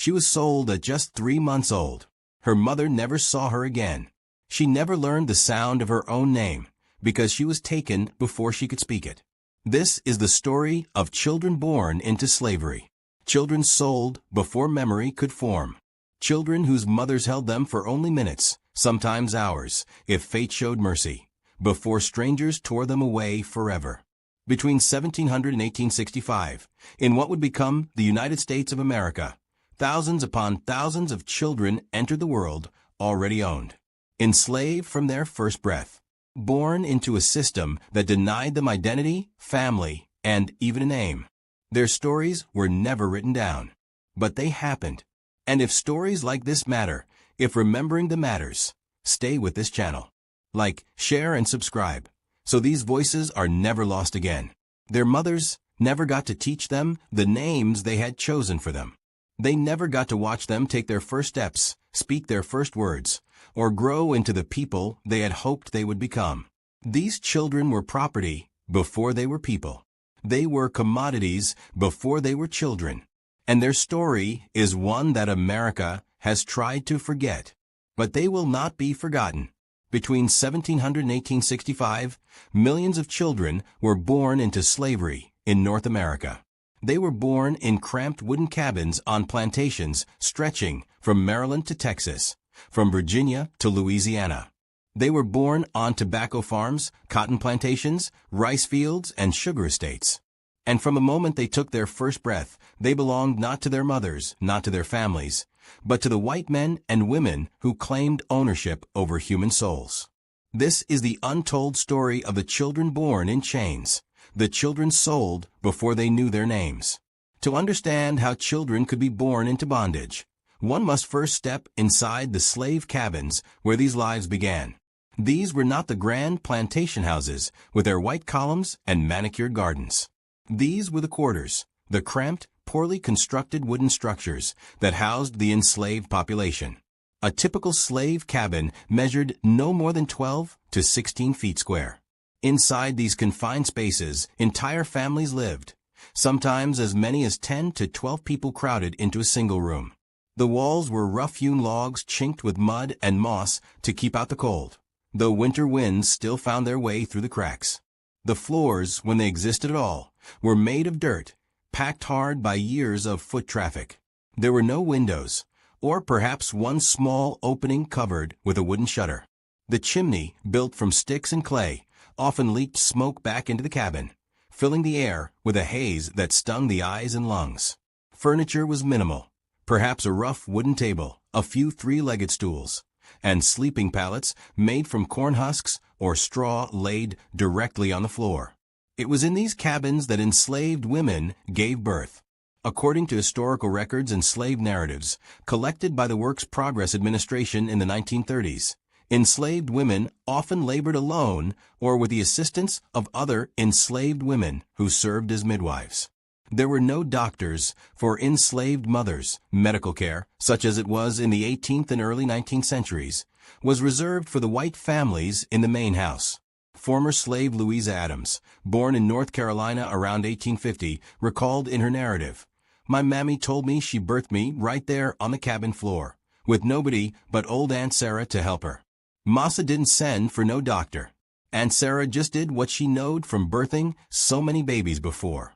She was sold at just 3 months old. Her mother never saw her again. She never learned the sound of her own name, because she was taken before she could speak it. This is the story of children born into slavery. Children sold before memory could form. Children whose mothers held them for only minutes, sometimes hours, if fate showed mercy, before strangers tore them away forever. Between 1700 and 1865, in what would become the United States of America, thousands upon thousands of children entered the world already owned, enslaved from their first breath, born into a system that denied them identity, family, and even a name. Their stories were never written down, but they happened. And if stories like this matter, if remembering them matters, stay with this channel. Like, share, and subscribe, so these voices are never lost again. Their mothers never got to teach them the names they had chosen for them. They never got to watch them take their first steps, speak their first words, or grow into the people they had hoped they would become. These children were property before they were people. They were commodities before they were children. And their story is one that America has tried to forget. But they will not be forgotten. Between 1700 and 1865, millions of children were born into slavery in North America. They were born in cramped wooden cabins on plantations stretching from Maryland to Texas, from Virginia to Louisiana. They were born on tobacco farms, cotton plantations, rice fields, and sugar estates. And from the moment they took their first breath, they belonged not to their mothers, not to their families, but to the white men and women who claimed ownership over human souls. This is the untold story of the children born in chains, the children sold before they knew their names. To understand how children could be born into bondage, one must first step inside the slave cabins where these lives began. These were not the grand plantation houses with their white columns and manicured gardens. These were the quarters, the cramped, poorly constructed wooden structures that housed the enslaved population. A typical slave cabin measured no more than 12 to 16 feet square. Inside these confined spaces, entire families lived, sometimes as many as 10 to 12 people crowded into a single room. The walls were rough-hewn logs chinked with mud and moss to keep out the cold, though winter winds still found their way through the cracks. The floors, when they existed at all, were made of dirt, packed hard by years of foot traffic. There were no windows, or perhaps one small opening covered with a wooden shutter. The chimney, built from sticks and clay, often leaked smoke back into the cabin, filling the air with a haze that stung the eyes and lungs. Furniture was minimal, perhaps a rough wooden table, a few three-legged stools, and sleeping pallets made from corn husks or straw laid directly on the floor. It was in these cabins that enslaved women gave birth. According to historical records and slave narratives collected by the Works Progress Administration in the 1930s, enslaved women often labored alone or with the assistance of other enslaved women who served as midwives. There were no doctors for enslaved mothers. Medical care, such as it was in the 18th and early 19th centuries, was reserved for the white families in the main house. Former slave Louisa Adams, born in North Carolina around 1850, recalled in her narrative, "My mammy told me she birthed me right there on the cabin floor, with nobody but old Aunt Sarah to help her. Massa didn't send for no doctor. Aunt Sarah just did what she knowed from birthing so many babies before."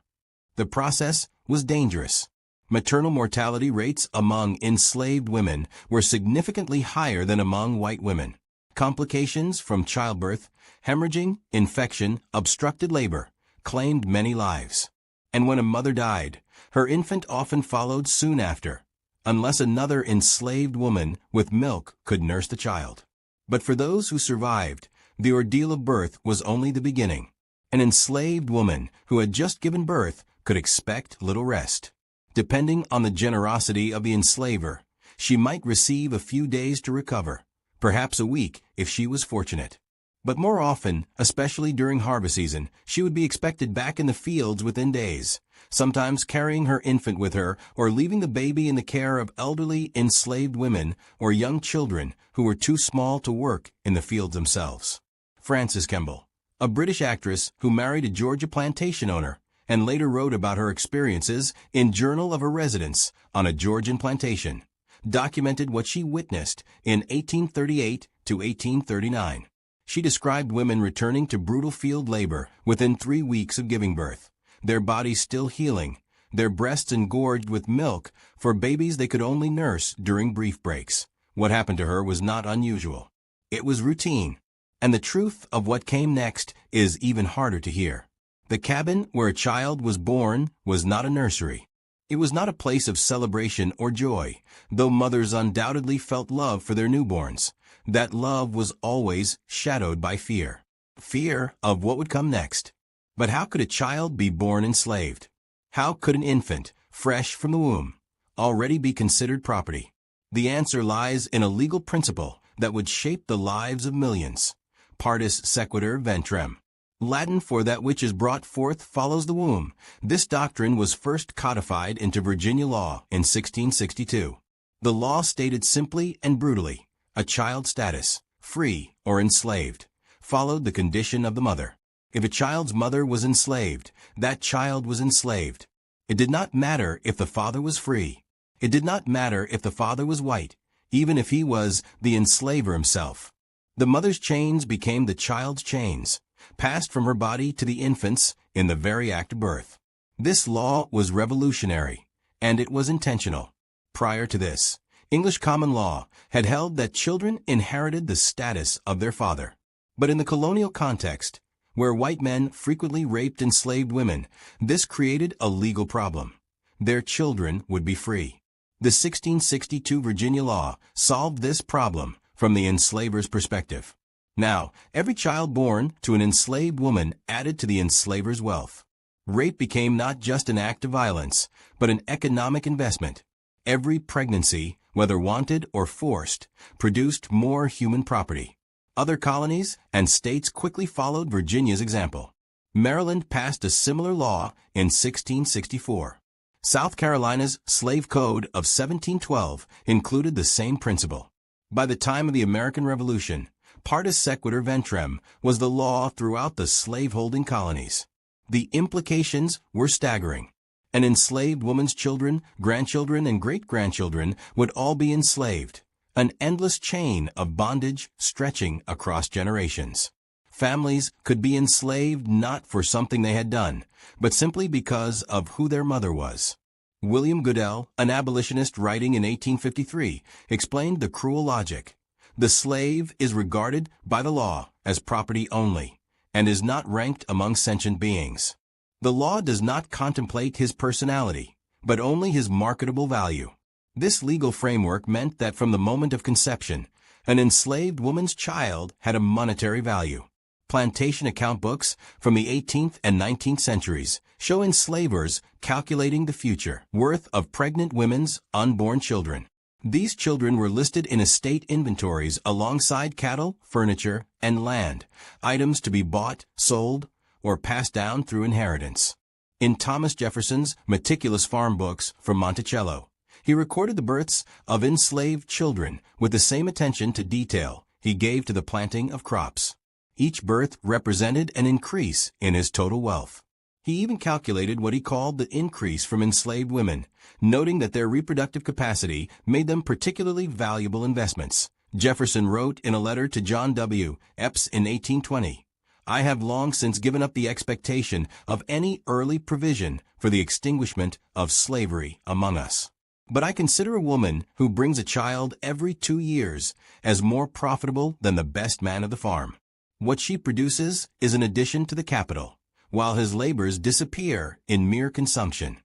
The process was dangerous. Maternal mortality rates among enslaved women were significantly higher than among white women. Complications from childbirth, hemorrhaging, infection, obstructed labor, claimed many lives. And when a mother died, her infant often followed soon after, unless another enslaved woman with milk could nurse the child. But for those who survived, the ordeal of birth was only the beginning. An enslaved woman who had just given birth could expect little rest. Depending on the generosity of the enslaver, she might receive a few days to recover, perhaps a week if she was fortunate. But more often, especially during harvest season, she would be expected back in the fields within days, sometimes carrying her infant with her or leaving the baby in the care of elderly enslaved women or young children who were too small to work in the fields themselves. Frances Kemble, a British actress who married a Georgia plantation owner, and later wrote about her experiences in Journal of a Residence on a Georgian plantation, documented what she witnessed in 1838 to 1839. She described women returning to brutal field labor within 3 weeks of giving birth, their bodies still healing, their breasts engorged with milk for babies they could only nurse during brief breaks. What happened to her was not unusual. It was routine. And the truth of what came next is even harder to hear. The cabin where a child was born was not a nursery. It was not a place of celebration or joy, though mothers undoubtedly felt love for their newborns. That love was always shadowed by fear. Fear of what would come next. But how could a child be born enslaved? How could an infant, fresh from the womb, already be considered property? The answer lies in a legal principle that would shape the lives of millions. Partus sequitur ventrem. Latin for that which is brought forth follows the womb. This doctrine was first codified into Virginia law in 1662. The law stated simply and brutally, a child's status, free or enslaved, followed the condition of the mother. If a child's mother was enslaved, that child was enslaved. It did not matter if the father was free. It did not matter if the father was white, even if he was the enslaver himself. The mother's chains became the child's chains, passed from her body to the infant's in the very act of birth. This law was revolutionary, and it was intentional. Prior to this, English common law had held that children inherited the status of their father. But in the colonial context, where white men frequently raped enslaved women, this created a legal problem. Their children would be free. The 1662 Virginia law solved this problem from the enslaver's perspective. Now, every child born to an enslaved woman added to the enslaver's wealth. Rape became not just an act of violence, but an economic investment. Every pregnancy, whether wanted or forced, produced more human property. Other colonies and states quickly followed Virginia's example. Maryland passed a similar law in 1664. South Carolina's Slave Code of 1712 included the same principle. By the time of the American Revolution, partus sequitur ventrem was the law throughout the slaveholding colonies. The implications were staggering. An enslaved woman's children, grandchildren, and great-grandchildren would all be enslaved, an endless chain of bondage stretching across generations. Families could be enslaved not for something they had done, but simply because of who their mother was. William Goodell, an abolitionist writing in 1853, explained the cruel logic. The slave is regarded by the law as property only, and is not ranked among sentient beings. The law does not contemplate his personality, but only his marketable value. This legal framework meant that from the moment of conception, an enslaved woman's child had a monetary value. Plantation account books from the 18th and 19th centuries show enslavers calculating the future worth of pregnant women's unborn children. These children were listed in estate inventories alongside cattle, furniture, and land, items to be bought, sold, or passed down through inheritance. In Thomas Jefferson's meticulous farm books from Monticello, he recorded the births of enslaved children with the same attention to detail he gave to the planting of crops. Each birth represented an increase in his total wealth. He even calculated what he called the increase from enslaved women, noting that their reproductive capacity made them particularly valuable investments. Jefferson wrote in a letter to John W. Epps in 1820, "I have long since given up the expectation of any early provision for the extinguishment of slavery among us. But I consider a woman who brings a child every 2 years as more profitable than the best man of the farm. What she produces is an addition to the capital, while his labors disappear in mere consumption."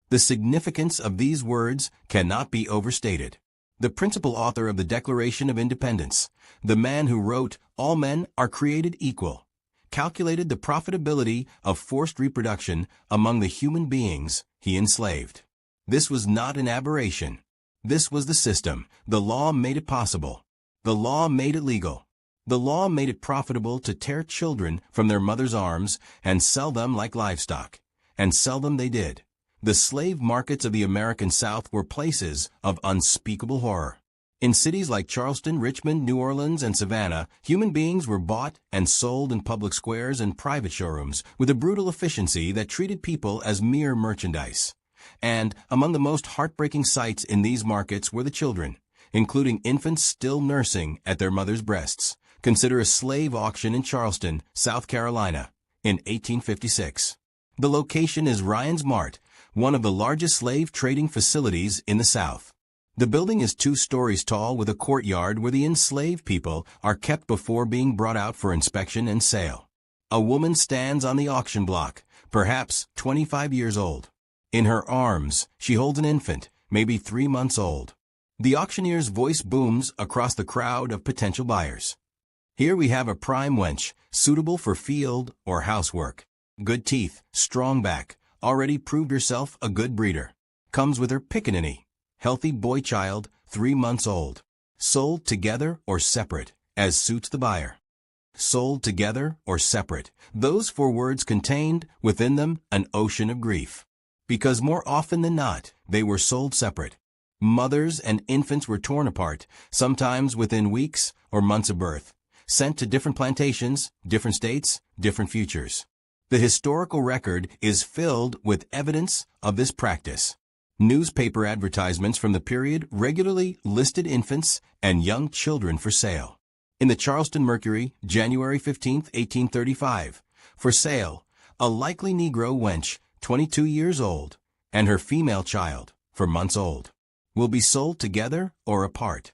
The significance of these words cannot be overstated. The principal author of the Declaration of Independence, the man who wrote, "All men are created equal," calculated the profitability of forced reproduction among the human beings he enslaved. This was not an aberration. This was the system. The law made it possible. The law made it legal. The law made it profitable to tear children from their mother's arms and sell them like livestock. And sell them they did. The slave markets of the American South were places of unspeakable horror. In cities like Charleston, Richmond, New Orleans, and Savannah, human beings were bought and sold in public squares and private showrooms with a brutal efficiency that treated people as mere merchandise. And among the most heartbreaking sights in these markets were the children, including infants still nursing at their mother's breasts. Consider a slave auction in Charleston, South Carolina, in 1856. The location is Ryan's Mart, one of the largest slave trading facilities in the South. The building is 2 stories tall with a courtyard where the enslaved people are kept before being brought out for inspection and sale. A woman stands on the auction block, perhaps 25 years old. In her arms, she holds an infant, maybe 3 months old. The auctioneer's voice booms across the crowd of potential buyers. Here we have a prime wench, suitable for field or housework. Good teeth, strong back, already proved herself a good breeder. Comes with her pickaninny, healthy boy child, 3 months old. Sold together or separate, as suits the buyer. Sold together or separate, those 4 words contained within them an ocean of grief. Because more often than not, they were sold separate. Mothers and infants were torn apart, sometimes within weeks or months of birth, sent to different plantations, different states, different futures. The historical record is filled with evidence of this practice. Newspaper advertisements from the period regularly listed infants and young children for sale. In the Charleston Mercury, January 15, 1835, for sale, a likely Negro wench, 22 years old, and her female child, 4 months old, will be sold together or apart.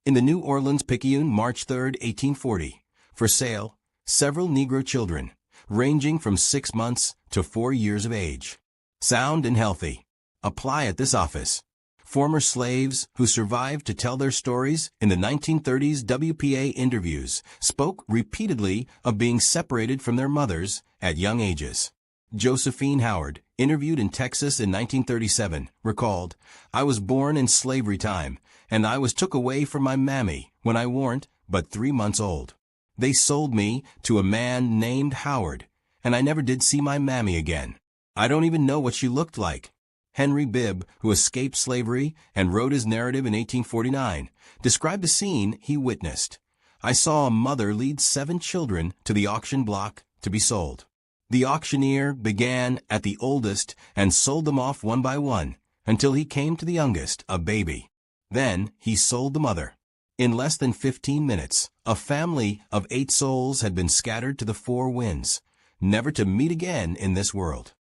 In the New Orleans Picayune, March 3, 1840, for sale, several Negro children, ranging from 6 months to 4 years of age. Sound and healthy. Apply at this office. Former slaves who survived to tell their stories in the 1930s WPA interviews spoke repeatedly of being separated from their mothers at young ages. Josephine Howard, interviewed in Texas in 1937, recalled, "I was born in slavery time, and I was took away from my mammy when I warn't but 3 months old. They sold me to a man named Howard, and I never did see my mammy again. I don't even know what she looked like." Henry Bibb, who escaped slavery and wrote his narrative in 1849, described the scene he witnessed. "I saw a mother lead 7 children to the auction block to be sold. The auctioneer began at the oldest and sold them off one by one until he came to the youngest, a baby. Then he sold the mother. In less than 15 minutes, a family of 8 souls had been scattered to the 4 winds, never to meet again in this world."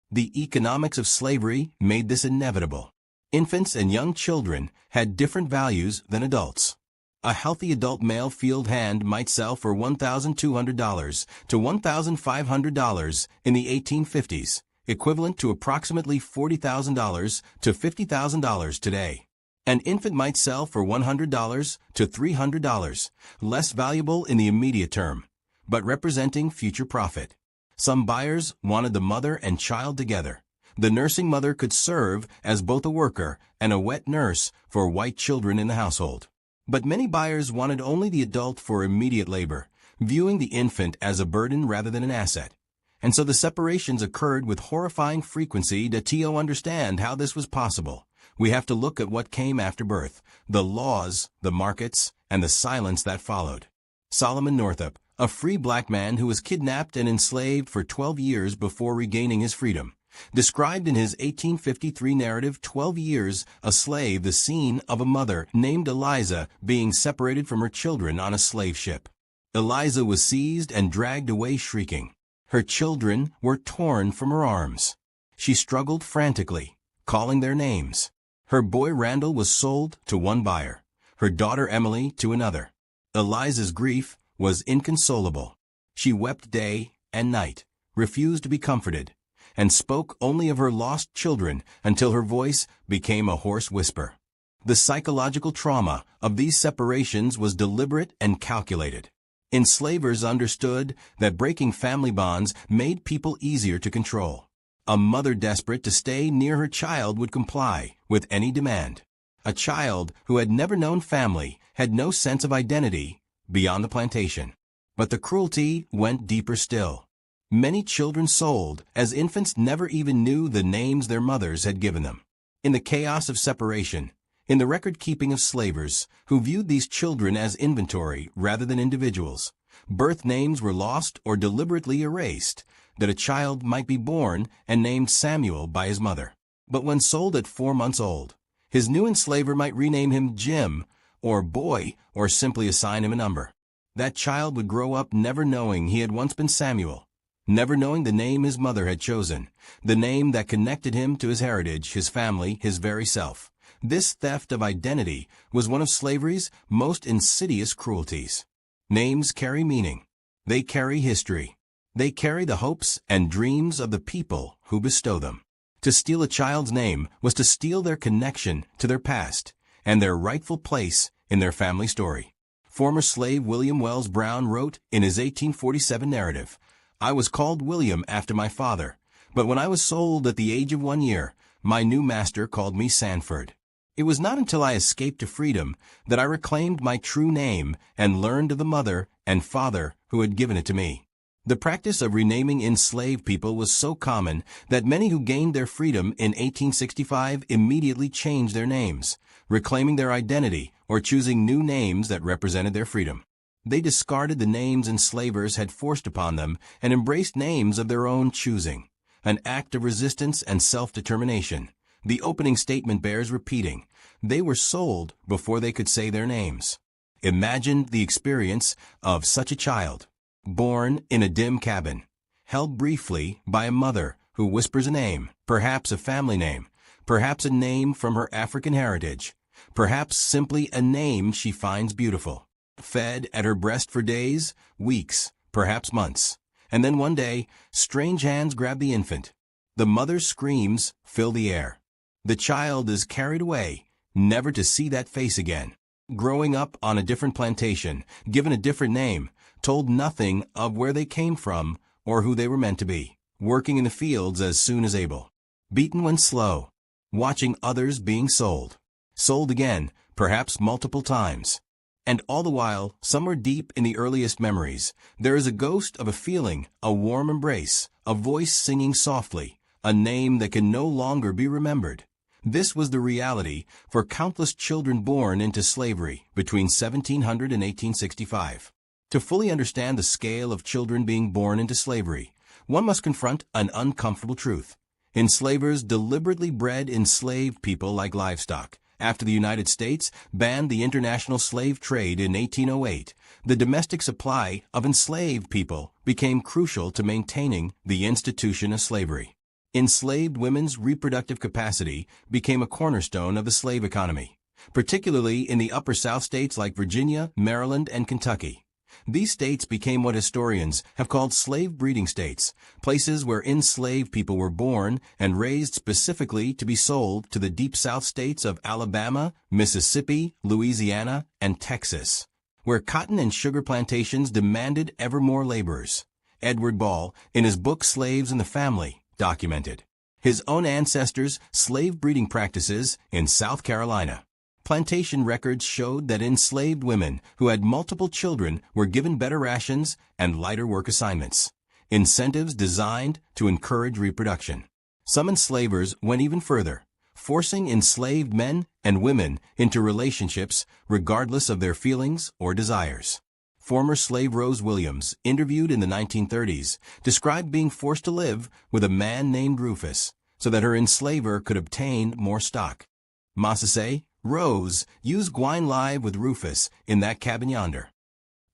The economics of slavery made this inevitable. Infants and young children had different values than adults. A healthy adult male field hand might sell for $1,200 to $1,500 in the 1850s, equivalent to approximately $40,000 to $50,000 today. An infant might sell for $100 to $300, less valuable in the immediate term, but representing future profit. Some buyers wanted the mother and child together. The nursing mother could serve as both a worker and a wet nurse for white children in the household. But many buyers wanted only the adult for immediate labor, viewing the infant as a burden rather than an asset. And so the separations occurred with horrifying frequency. To understand how this was possible, we have to look at what came after birth, the laws, the markets, and the silence that followed. Solomon Northup, a free black man who was kidnapped and enslaved for 12 years before regaining his freedom, described in his 1853 narrative 12 Years a Slave the scene of a mother named Eliza being separated from her children on a slave ship. Eliza was seized and dragged away shrieking. Her children were torn from her arms. She struggled frantically, calling their names. Her boy Randall was sold to one buyer, her daughter Emily to another. Eliza's grief was inconsolable. She wept day and night, refused to be comforted, and spoke only of her lost children until her voice became a hoarse whisper. The psychological trauma of these separations was deliberate and calculated. Enslavers understood that breaking family bonds made people easier to control. A mother desperate to stay near her child would comply with any demand. A child who had never known family had no sense of identity beyond the plantation. But the cruelty went deeper still. Many children sold as infants never even knew the names their mothers had given them. In the chaos of separation, In the record-keeping of slavers, who viewed these children as inventory rather than individuals, birth names were lost or deliberately erased, that a child might be born and named Samuel by his mother. But when sold at 4 months old, his new enslaver might rename him Jim, or Boy, or simply assign him a number. That child would grow up never knowing he had once been Samuel, never knowing the name his mother had chosen, the name that connected him to his heritage, his family, his very self. This theft of identity was one of slavery's most insidious cruelties. Names carry meaning. They carry history. They carry the hopes and dreams of the people who bestow them. To steal a child's name was to steal their connection to their past and their rightful place in their family story. Former slave William Wells Brown wrote in his 1847 narrative, "I was called William after my father, but when I was sold at the age of 1 year, my new master called me Sanford. It was not until I escaped to freedom that I reclaimed my true name and learned of the mother and father who had given it to me." The practice of renaming enslaved people was so common that many who gained their freedom in 1865 immediately changed their names, reclaiming their identity or choosing new names that represented their freedom. They discarded the names enslavers had forced upon them and embraced names of their own choosing, an act of resistance and self-determination. The opening statement bears repeating. They were sold before they could say their names. Imagine the experience of such a child, born in a dim cabin, held briefly by a mother who whispers a name, perhaps a family name, perhaps a name from her African heritage, perhaps simply a name she finds beautiful, fed at her breast for days, weeks, perhaps months, and then one day, strange hands grab the infant. The mother's screams fill the air. The child is carried away, never to see that face again. Growing up on a different plantation, given a different name, told nothing of where they came from or who they were meant to be. Working in the fields as soon as able. Beaten when slow. Watching others being sold. Sold again, perhaps multiple times. And all the while, somewhere deep in the earliest memories, there is a ghost of a feeling, a warm embrace, a voice singing softly, a name that can no longer be remembered. This was the reality for countless children born into slavery between 1700 and 1865. To fully understand the scale of children being born into slavery, one must confront an uncomfortable truth. Enslavers deliberately bred enslaved people like livestock. After the United States banned the international slave trade in 1808, the domestic supply of enslaved people became crucial to maintaining the institution of slavery. Enslaved women's reproductive capacity became a cornerstone of the slave economy, particularly in the upper South states like Virginia, Maryland, and Kentucky. These states became what historians have called slave breeding states, places where enslaved people were born and raised specifically to be sold to the deep South states of Alabama, Mississippi, Louisiana, and Texas, where cotton and sugar plantations demanded ever more laborers. Edward Ball, in his book Slaves and the Family, documented his own ancestors' slave breeding practices in South Carolina. Plantation records showed that enslaved women who had multiple children were given better rations and lighter work assignments, incentives designed to encourage reproduction. Some enslavers went even further, forcing enslaved men and women into relationships regardless of their feelings or desires. Former slave Rose Williams, interviewed in the 1930s, described being forced to live with a man named Rufus so that her enslaver could obtain more stock. Massa say, "Rose, use gwine live with Rufus in that cabin yonder."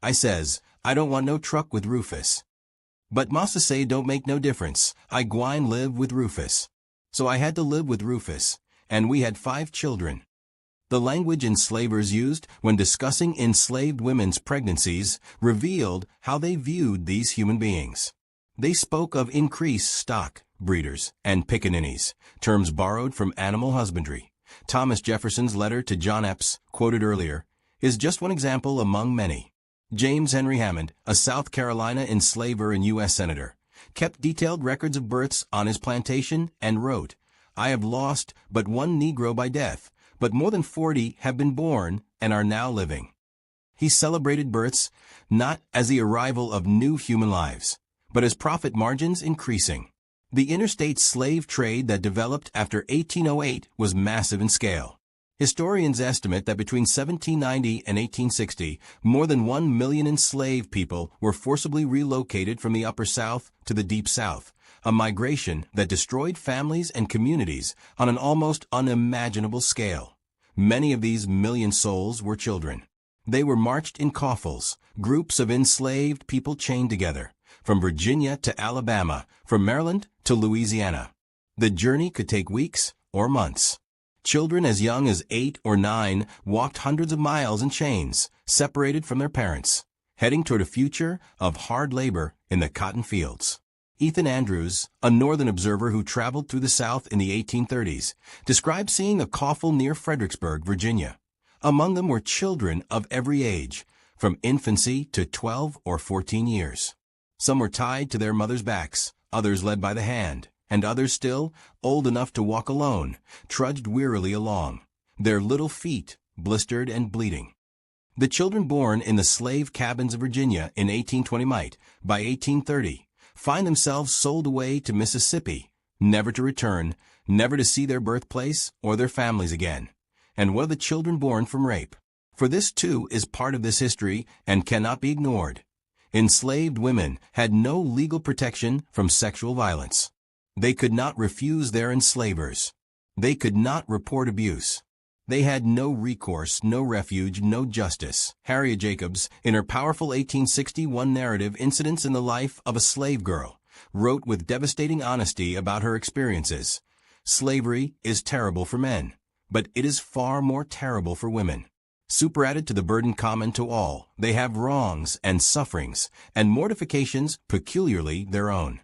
I says, "I don't want no truck with Rufus." But Massa say don't make no difference. I gwine live with Rufus. So I had to live with Rufus, and we had 5 children. The language enslavers used when discussing enslaved women's pregnancies revealed how they viewed these human beings. They spoke of increased stock, breeders, and pickaninnies, terms borrowed from animal husbandry. Thomas Jefferson's letter to John Epps, quoted earlier, is just one example among many. James Henry Hammond, a South Carolina enslaver and U.S. Senator, kept detailed records of births on his plantation and wrote, "I have lost but 1 Negro by death, but more than 40 have been born and are now living." He celebrated births not as the arrival of new human lives, but as profit margins increasing. The interstate slave trade that developed after 1808 was massive in scale. Historians estimate that between 1790 and 1860, more than 1 million enslaved people were forcibly relocated from the Upper South to the Deep South, a migration that destroyed families and communities on an almost unimaginable scale. Many of these million souls were children. They were marched in coffles, groups of enslaved people chained together, from Virginia to Alabama, from Maryland to Louisiana. The journey could take weeks or months. Children as young as 8 or 9 walked hundreds of miles in chains, separated from their parents, heading toward a future of hard labor in the cotton fields. Ethan Andrews, a Northern observer who traveled through the South in the 1830s, described seeing a coffle near Fredericksburg, Virginia. Among them were children of every age, from infancy to 12 or 14 years. Some were tied to their mothers' backs, others led by the hand, and others still, old enough to walk alone, trudged wearily along, their little feet blistered and bleeding. The children born in the slave cabins of Virginia in 1820 might, by 1830, find themselves sold away to Mississippi, never to return, never to see their birthplace or their families again. And what of the children born from rape? For this, too, is part of this history and cannot be ignored. Enslaved women had no legal protection from sexual violence. They could not refuse their enslavers. They could not report abuse. They had no recourse, no refuge, no justice. Harriet Jacobs, in her powerful 1861 narrative Incidents in the Life of a Slave Girl, wrote with devastating honesty about her experiences. Slavery is terrible for men, but it is far more terrible for women. Superadded to the burden common to all, they have wrongs and sufferings and mortifications peculiarly their own.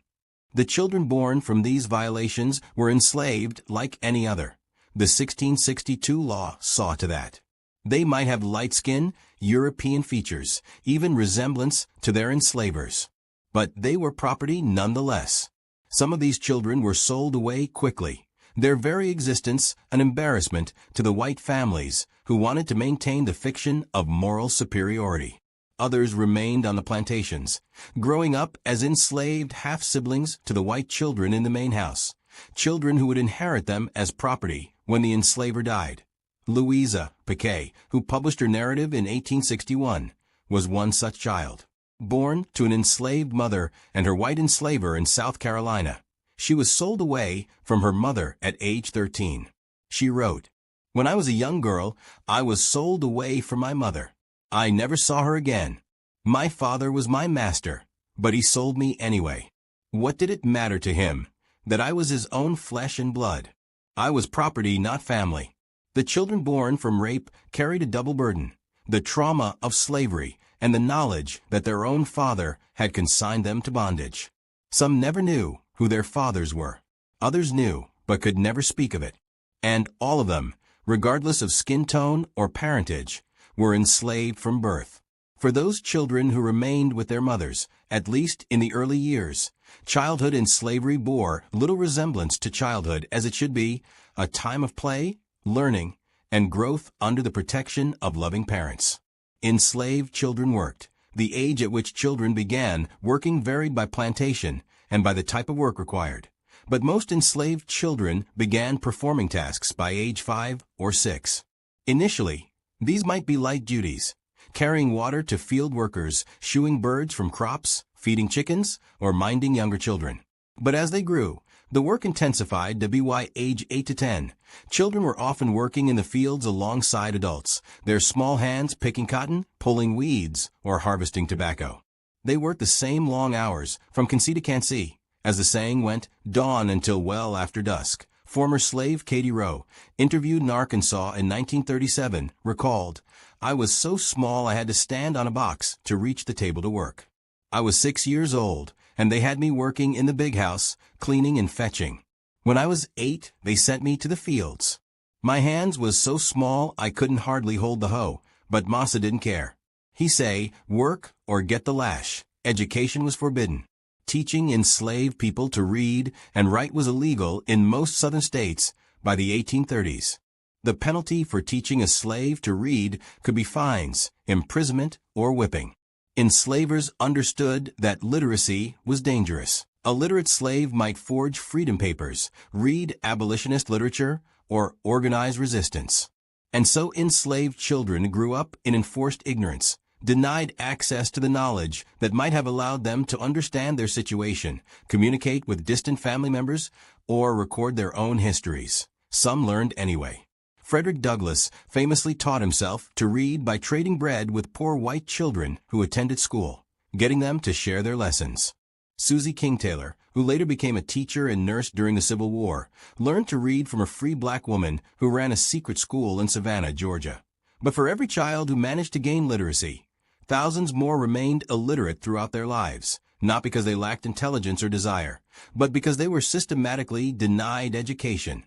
The children born from these violations were enslaved like any other. The 1662 law saw to that. They might have light skin, European features, even resemblance to their enslavers. But they were property nonetheless. Some of these children were sold away quickly, their very existence an embarrassment to the white families who wanted to maintain the fiction of moral superiority. Others remained on the plantations, growing up as enslaved half-siblings to the white children in the main house, children who would inherit them as property when the enslaver died. Louisa Piquet, who published her narrative in 1861, was one such child. Born to an enslaved mother and her white enslaver in South Carolina, she was sold away from her mother at age 13. She wrote, "When I was a young girl, I was sold away from my mother. I never saw her again. My father was my master, but he sold me anyway. What did it matter to him that I was his own flesh and blood? I was property, not family." The children born from rape carried a double burden, the trauma of slavery and the knowledge that their own father had consigned them to bondage. Some never knew who their fathers were. Others knew, but could never speak of it. And all of them, regardless of skin tone or parentage, were enslaved from birth. For those children who remained with their mothers, at least in the early years, childhood in slavery bore little resemblance to childhood as it should be, a time of play, learning, and growth under the protection of loving parents. Enslaved children worked. The age at which children began working varied by plantation and by the type of work required. But most enslaved children began performing tasks by age 5 or 6. Initially, these might be light duties, carrying water to field workers, shooing birds from crops, feeding chickens, or minding younger children. But as they grew, the work intensified to be by age 8 to 10. Children were often working in the fields alongside adults, their small hands picking cotton, pulling weeds, or harvesting tobacco. They worked the same long hours, from can see to can't see. As the saying went, dawn until well after dusk. Former slave Katie Rowe, interviewed in Arkansas in 1937, recalled, "I was so small I had to stand on a box to reach the table to work. I was 6 years old, and they had me working in the big house, cleaning and fetching. When I was 8, they sent me to the fields. My hands was so small I couldn't hardly hold the hoe, but Massa didn't care. He say, work or get the lash. Education was forbidden. Teaching enslaved people to read and write was illegal in most southern states by the 1830s. The penalty for teaching a slave to read could be fines, imprisonment, or whipping. Enslavers understood that literacy was dangerous. A literate slave might forge freedom papers, read abolitionist literature, or organize resistance. And so enslaved children grew up in enforced ignorance, denied access to the knowledge that might have allowed them to understand their situation, communicate with distant family members, or record their own histories. Some learned anyway. Frederick Douglass famously taught himself to read by trading bread with poor white children who attended school, getting them to share their lessons. Susie King Taylor, who later became a teacher and nurse during the Civil War, learned to read from a free black woman who ran a secret school in Savannah, Georgia. But for every child who managed to gain literacy, thousands more remained illiterate throughout their lives, not because they lacked intelligence or desire, but because they were systematically denied education.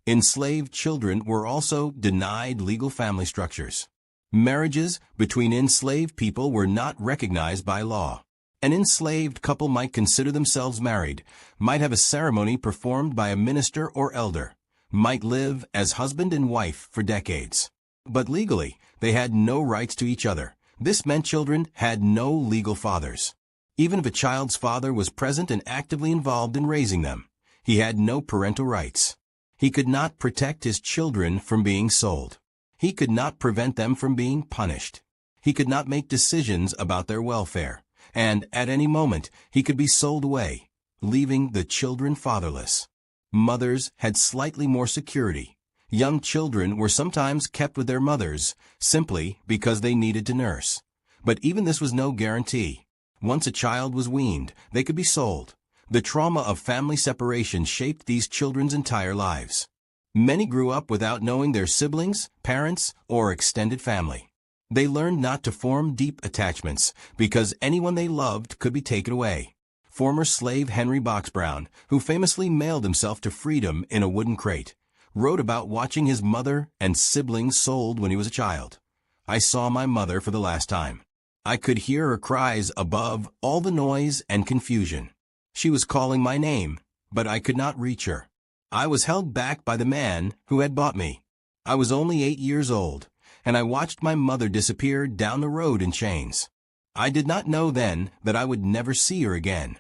Enslaved children were also denied legal family structures. Marriages between enslaved people were not recognized by law. An enslaved couple might consider themselves married, might have a ceremony performed by a minister or elder, might live as husband and wife for decades. But legally, they had no rights to each other. This meant children had no legal fathers. Even if a child's father was present and actively involved in raising them, he had no parental rights. He could not protect his children from being sold. He could not prevent them from being punished. He could not make decisions about their welfare. And at any moment, he could be sold away, leaving the children fatherless. Mothers had slightly more security. Young children were sometimes kept with their mothers simply because they needed to nurse. But even this was no guarantee. Once a child was weaned, they could be sold. The trauma of family separation shaped these children's entire lives. Many grew up without knowing their siblings, parents, or extended family. They learned not to form deep attachments because anyone they loved could be taken away. Former slave Henry Box Brown, who famously mailed himself to freedom in a wooden crate, wrote about watching his mother and siblings sold when he was a child. I saw my mother for the last time. I could hear her cries above all the noise and confusion. She was calling my name, but I could not reach her. I was held back by the man who had bought me. I was only 8 years old, and I watched my mother disappear down the road in chains. I did not know then that I would never see her again.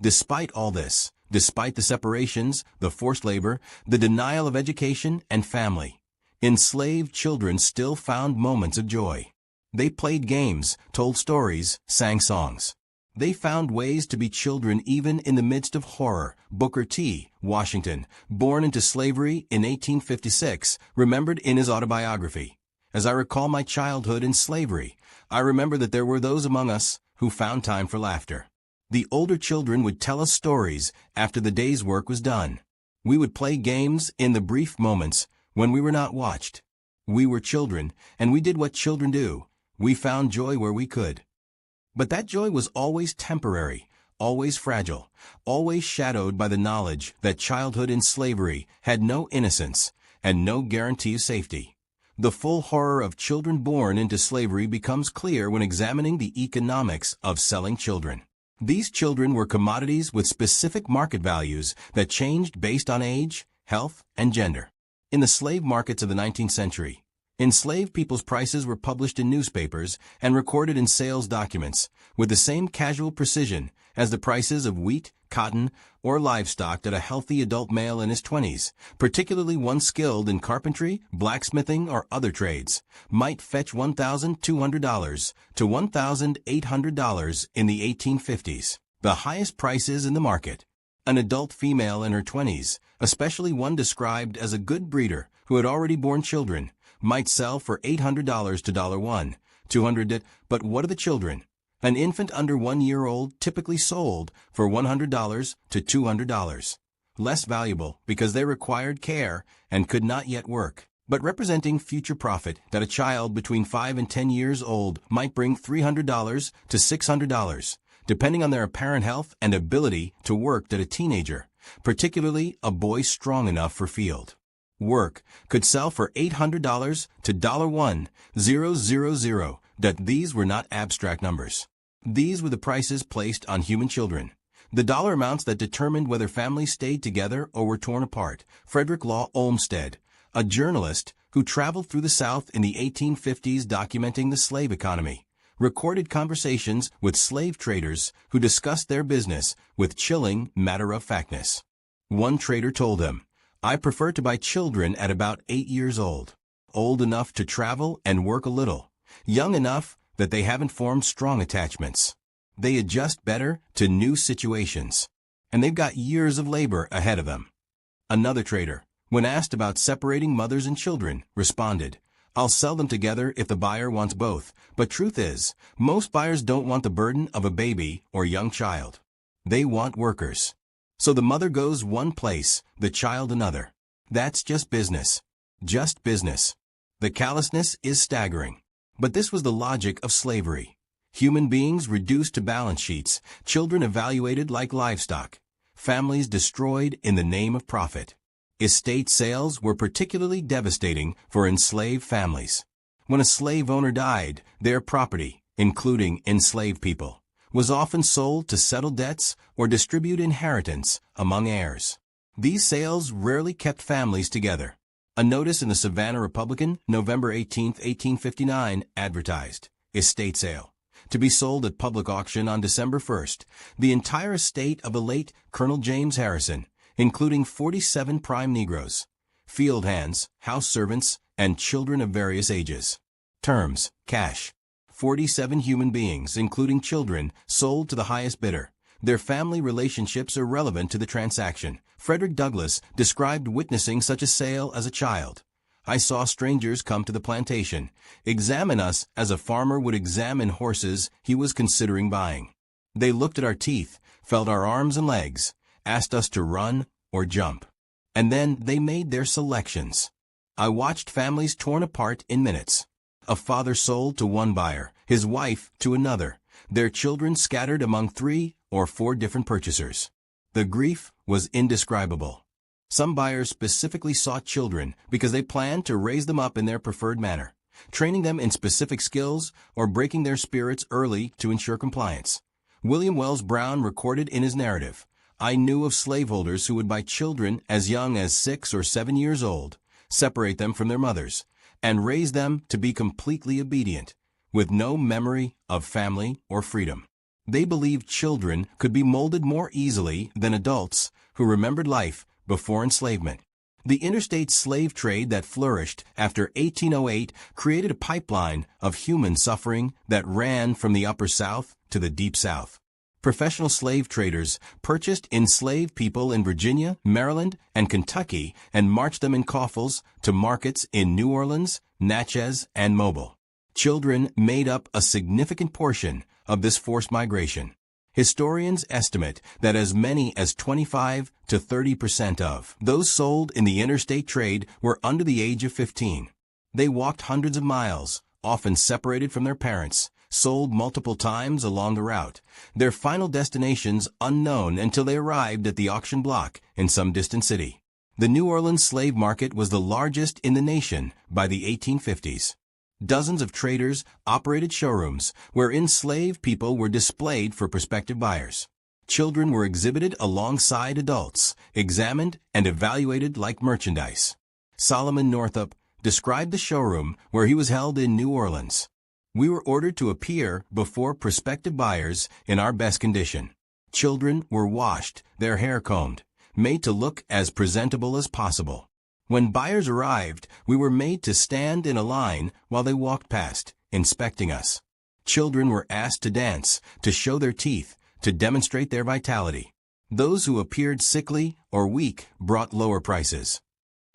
Despite all this, despite the separations, the forced labor, the denial of education and family, enslaved children still found moments of joy. They played games, told stories, sang songs. They found ways to be children even in the midst of horror. Booker T. Washington, born into slavery in 1856, remembered in his autobiography, "As I recall my childhood in slavery, I remember that there were those among us who found time for laughter. The older children would tell us stories after the day's work was done. We would play games in the brief moments when we were not watched. We were children, and we did what children do. We found joy where we could." But that joy was always temporary, always fragile, always shadowed by the knowledge that childhood in slavery had no innocence and no guarantee of safety. The full horror of children born into slavery becomes clear when examining the economics of selling children. These children were commodities with specific market values that changed based on age, health, and gender. In the slave markets of the 19th century, enslaved people's prices were published in newspapers and recorded in sales documents with the same casual precision as the prices of wheat, cotton, or livestock that a healthy adult male in his 20s, particularly one skilled in carpentry, blacksmithing, or other trades, might fetch $1,200 to $1,800 in the 1850s, the highest prices in the market. An adult female in her 20s, especially one described as a good breeder who had already borne children, might sell for $800 to $1, $200, but what are the children? An infant under 1 year old typically sold for $100 to $200. Less valuable because they required care and could not yet work, but representing future profit that a child between 5 and 10 years old might bring $300 to $600, depending on their apparent health and ability to work that a teenager, particularly a boy strong enough for field work, could sell for $800 to $1,000. That these were not abstract numbers. These were the prices placed on human children, the dollar amounts that determined whether families stayed together or were torn apart. Frederick Law Olmsted, a journalist who traveled through the South in the 1850s documenting the slave economy, recorded conversations with slave traders who discussed their business with chilling matter-of-factness. One trader told him, "I prefer to buy children at about 8 years old." old enough to travel and work a little, young enough that they haven't formed strong attachments. They adjust better to new situations, and they've got years of labor ahead of them. Another trader, when asked about separating mothers and children, responded, "I'll sell them together if the buyer wants both, but truth is, most buyers don't want the burden of a baby or young child. They want workers. So the mother goes one place, the child another. That's just business. Just business." The callousness is staggering. But this was the logic of slavery. Human beings reduced to balance sheets, children evaluated like livestock, families destroyed in the name of profit. Estate sales were particularly devastating for enslaved families. When a slave owner died, their property, including enslaved people, was often sold to settle debts or distribute inheritance among heirs. These sales rarely kept families together. A notice in the Savannah Republican, November 18, 1859, advertised, "Estate sale. To be sold at public auction on December 1st, the entire estate of the late Colonel James Harrison, including 47 prime Negroes, field hands, house servants, and children of various ages. Terms, cash. 47 human beings, including children, sold to the highest bidder. Their family relationships are relevant to the transaction." Frederick Douglass described witnessing such a sale as a child. "I saw strangers come to the plantation, examine us as a farmer would examine horses he was considering buying. They looked at our teeth, felt our arms and legs, asked us to run or jump. And then they made their selections. I watched families torn apart in minutes. A father sold to one buyer, his wife to another, their children scattered among 3 or 4 different purchasers. The grief was indescribable. Some buyers specifically sought children because they planned to raise them up in their preferred manner, training them in specific skills or breaking their spirits early to ensure compliance. William Wells Brown recorded in his narrative, "I knew of slaveholders who would buy children as young as 6 or 7 years old, separate them from their mothers, and raise them to be completely obedient, with no memory of family or freedom. They believed children could be molded more easily than adults who remembered life before enslavement." The interstate slave trade that flourished after 1808 created a pipeline of human suffering that ran from the Upper South to the Deep South. Professional slave traders purchased enslaved people in Virginia, Maryland, and Kentucky and marched them in coffles to markets in New Orleans, Natchez, and Mobile. Children made up a significant portion of this forced migration. Historians estimate that as many as 25 to 30% of those sold in the interstate trade were under the age of 15. They walked hundreds of miles, often separated from their parents, sold multiple times along the route, their final destinations unknown until they arrived at the auction block in some distant city. The New Orleans slave market was the largest in the nation by the 1850s. Dozens of traders operated showrooms where enslaved people were displayed for prospective buyers. Children were exhibited alongside adults, examined and evaluated like merchandise. Solomon Northup described the showroom where he was held in New Orleans. "We were ordered to appear before prospective buyers in our best condition. Children were washed, their hair combed, made to look as presentable as possible. When buyers arrived, we were made to stand in a line while they walked past, inspecting us. Children were asked to dance, to show their teeth, to demonstrate their vitality. Those who appeared sickly or weak brought lower prices.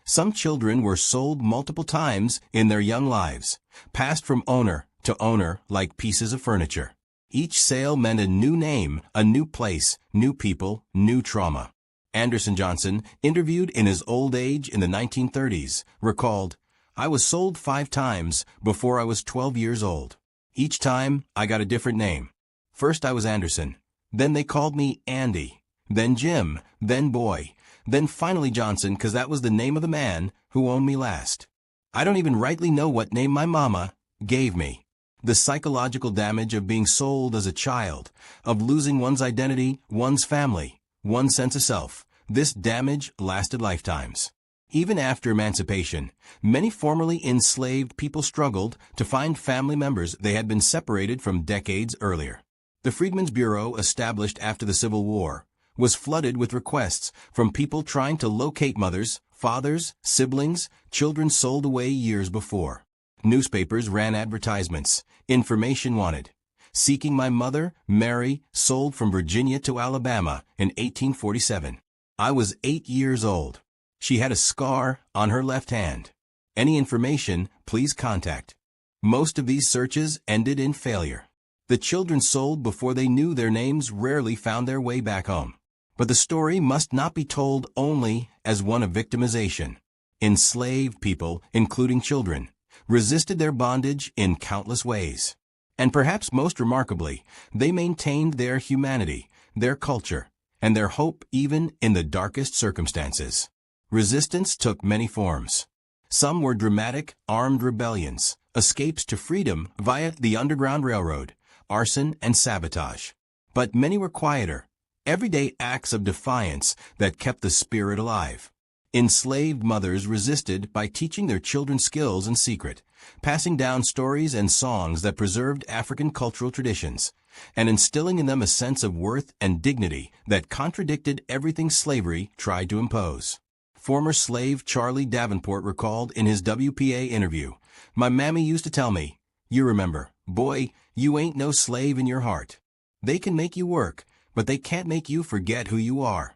Some children were sold multiple times in their young lives, passed from owner to owner like pieces of furniture. Each sale meant a new name, a new place, new people, new trauma." Anderson Johnson, interviewed in his old age in the 1930s, recalled, "I was sold 5 times before I was 12 years old. Each time, I got a different name. First I was Anderson. Then they called me Andy. Then Jim. Then Boy. Then finally Johnson, because that was the name of the man who owned me last. I don't even rightly know what name my mama gave me." The psychological damage of being sold as a child, of losing one's identity, one's family, one's sense of self, this damage lasted lifetimes. Even after emancipation, many formerly enslaved people struggled to find family members they had been separated from decades earlier. The Freedmen's Bureau, established after the Civil War, was flooded with requests from people trying to locate mothers, Fathers, siblings, children sold away years before. Newspapers ran advertisements. Information wanted. Seeking my mother, Mary, sold from Virginia to Alabama in 1847. I was 8 years old. She had a scar on her left hand. Any information, please contact. Most of these searches ended in failure. The children sold before they knew their names rarely found their way back home. But the story must not be told only as one of victimization. Enslaved people, including children, resisted their bondage in countless ways. And perhaps most remarkably, they maintained their humanity, their culture, and their hope even in the darkest circumstances. Resistance took many forms. Some were dramatic, armed rebellions, escapes to freedom via the Underground Railroad, arson and sabotage. But many were quieter, everyday acts of defiance that kept the spirit alive. Enslaved mothers resisted by teaching their children skills in secret, passing down stories and songs that preserved African cultural traditions, and instilling in them a sense of worth and dignity that contradicted everything slavery tried to impose. Former slave Charlie Davenport recalled in his WPA interview, "My mammy used to tell me, 'You remember, boy, you ain't no slave in your heart. They can make you work, but they can't make you forget who you are.'"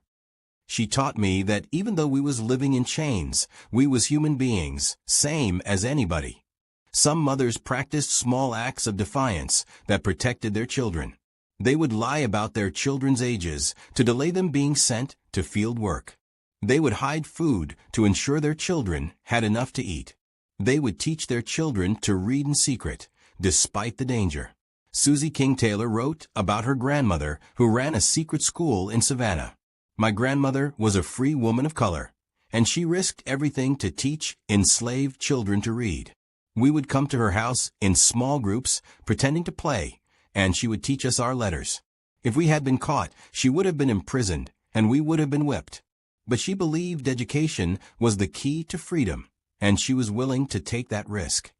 She taught me that even though we was living in chains, we was human beings, same as anybody. Some mothers practiced small acts of defiance that protected their children. They would lie about their children's ages to delay them being sent to field work. They would hide food to ensure their children had enough to eat. They would teach their children to read in secret, despite the danger. Susie King Taylor wrote about her grandmother who ran a secret school in Savannah. "My grandmother was a free woman of color, and she risked everything to teach enslaved children to read. We would come to her house in small groups, pretending to play, and she would teach us our letters. If we had been caught, she would have been imprisoned, and we would have been whipped. But she believed education was the key to freedom, and she was willing to take that risk."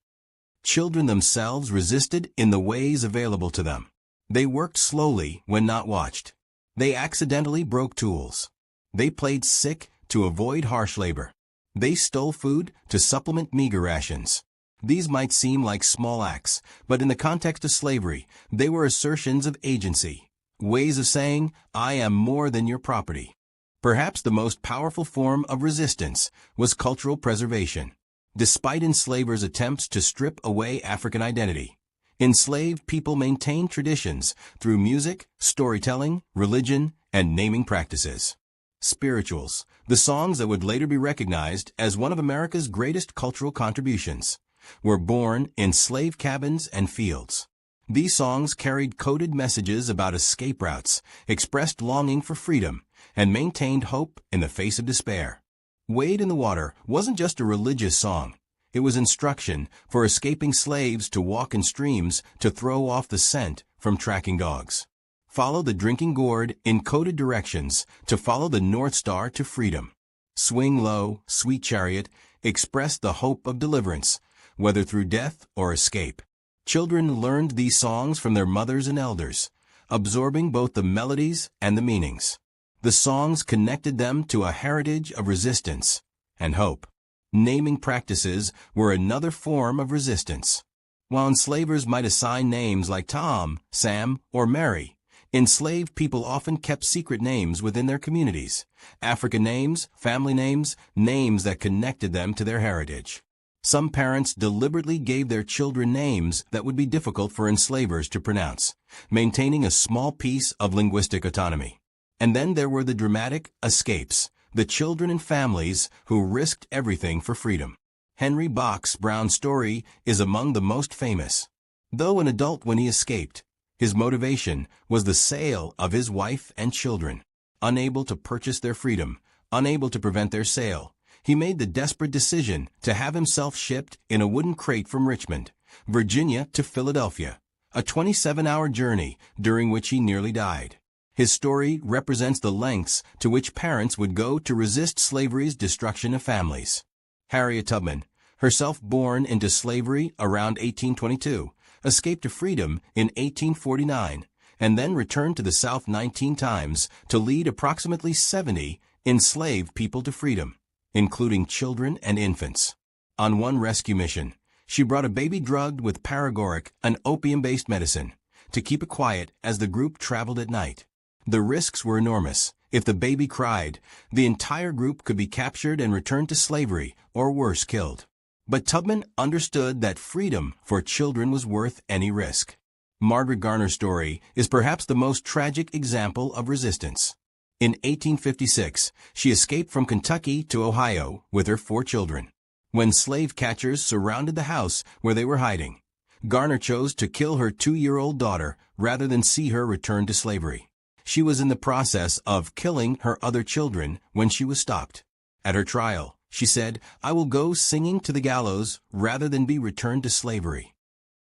Children themselves resisted in the ways available to them. They worked slowly when not watched. They accidentally broke tools. They played sick to avoid harsh labor. They stole food to supplement meager rations. These might seem like small acts, but in the context of slavery, they were assertions of agency, ways of saying, "I am more than your property." Perhaps the most powerful form of resistance was cultural preservation. Despite enslavers' attempts to strip away African identity, enslaved people maintained traditions through music, storytelling, religion, and naming practices. Spirituals, the songs that would later be recognized as one of America's greatest cultural contributions, were born in slave cabins and fields. These songs carried coded messages about escape routes, expressed longing for freedom, and maintained hope in the face of despair. "Wade in the Water" wasn't just a religious song. It was instruction for escaping slaves to walk in streams to throw off the scent from tracking dogs. "Follow the drinking gourd" in coded directions to follow the North Star to freedom. "Swing Low, Sweet Chariot" expressed the hope of deliverance, whether through death or escape. Children learned these songs from their mothers and elders, absorbing both the melodies and the meanings. The songs connected them to a heritage of resistance and hope. Naming practices were another form of resistance. While enslavers might assign names like Tom, Sam, or Mary, enslaved people often kept secret names within their communities. African names, family names, names that connected them to their heritage. Some parents deliberately gave their children names that would be difficult for enslavers to pronounce, maintaining a small piece of linguistic autonomy. And then there were the dramatic escapes, the children and families who risked everything for freedom. Henry Box Brown's story is among the most famous. Though an adult when he escaped, his motivation was the sale of his wife and children. Unable to purchase their freedom, unable to prevent their sale, he made the desperate decision to have himself shipped in a wooden crate from Richmond, Virginia to Philadelphia, a 27-hour journey during which he nearly died. His story represents the lengths to which parents would go to resist slavery's destruction of families. Harriet Tubman, herself born into slavery around 1822, escaped to freedom in 1849, and then returned to the South 19 times to lead approximately 70 enslaved people to freedom. including children and infants. On one rescue mission, she brought a baby drugged with paregoric, an opium-based medicine, to keep it quiet as the group traveled at night. The risks were enormous. If the baby cried, the entire group could be captured and returned to slavery, or worse, killed. But Tubman understood that freedom for children was worth any risk. Margaret Garner's story is perhaps the most tragic example of resistance. In 1856, she escaped from Kentucky to Ohio with her 4 children. When slave catchers surrounded the house where they were hiding, Garner chose to kill her 2-year-old daughter rather than see her return to slavery. She was in the process of killing her other children when she was stopped. At her trial, she said, "I will go singing to the gallows rather than be returned to slavery."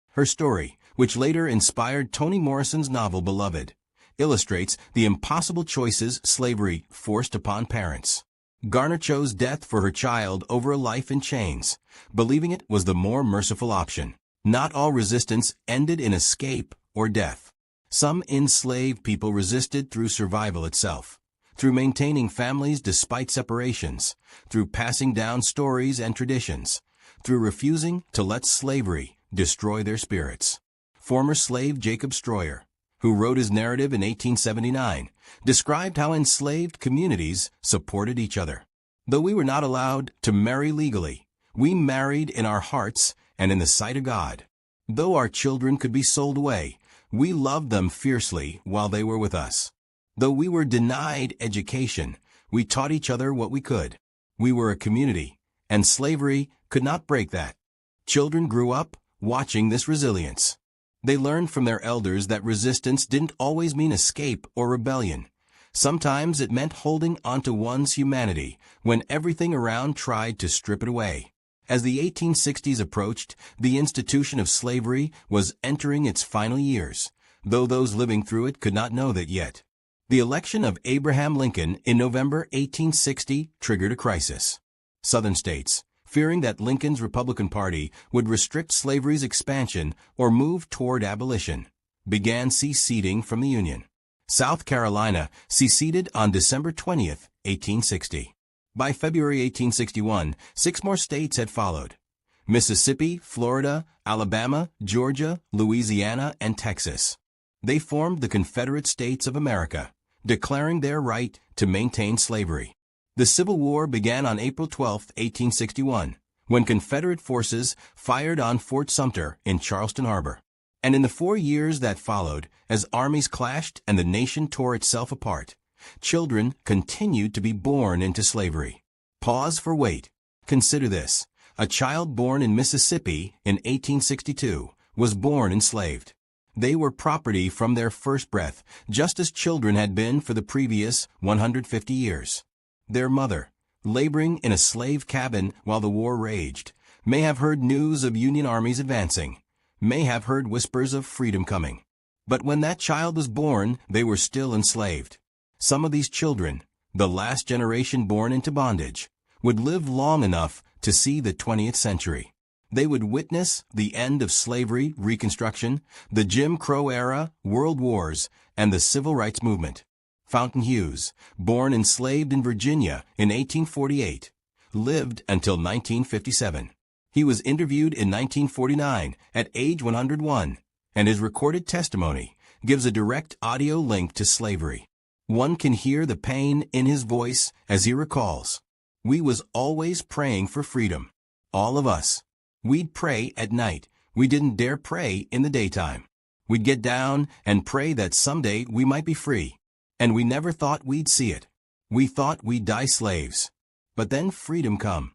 Her story, which later inspired Toni Morrison's novel Beloved, illustrates the impossible choices slavery forced upon parents. Garner chose death for her child over a life in chains, believing it was the more merciful option. Not all resistance ended in escape or death. Some enslaved people resisted through survival itself, through maintaining families despite separations, through passing down stories and traditions, through refusing to let slavery destroy their spirits. Former slave Jacob Stroyer, who wrote his narrative in 1879, described how enslaved communities supported each other. Though we were not allowed to marry legally, we married in our hearts and in the sight of God. Though our children could be sold away, we loved them fiercely while they were with us. Though we were denied education, we taught each other what we could. We were a community, and slavery could not break that. Children grew up watching this resilience. They learned from their elders that resistance didn't always mean escape or rebellion. Sometimes it meant holding onto one's humanity when everything around tried to strip it away. As the 1860s approached, the institution of slavery was entering its final years, though those living through it could not know that yet. The election of Abraham Lincoln in November 1860 triggered a crisis. Southern states, fearing that Lincoln's Republican Party would restrict slavery's expansion or move toward abolition, began seceding from the Union. South Carolina seceded on December 20, 1860. By February 1861, 6 more states had followed: Mississippi, Florida, Alabama, Georgia, Louisiana, and Texas. They formed the Confederate States of America, declaring their right to maintain slavery. The Civil War began on April 12, 1861, when Confederate forces fired on Fort Sumter in Charleston Harbor. And in the 4 years that followed, as armies clashed and the nation tore itself apart, children continued to be born into slavery. Pause for wait. Consider this. A child born in Mississippi in 1862 was born enslaved. They were property from their first breath, just as children had been for the previous 150 years. Their mother, laboring in a slave cabin while the war raged, may have heard news of Union armies advancing, may have heard whispers of freedom coming. But when that child was born, they were still enslaved. Some of these children, the last generation born into bondage, would live long enough to see the 20th century. They would witness the end of slavery, Reconstruction, the Jim Crow era, World Wars, and the Civil Rights Movement. Fountain Hughes, born enslaved in Virginia in 1848, lived until 1957. He was interviewed in 1949 at age 101, and his recorded testimony gives a direct audio link to slavery. One can hear the pain in his voice as he recalls, "We was always praying for freedom. All of us. We'd pray at night. We didn't dare pray in the daytime. We'd get down and pray that someday we might be free. And we never thought we'd see it. We thought we'd die slaves. But then freedom come."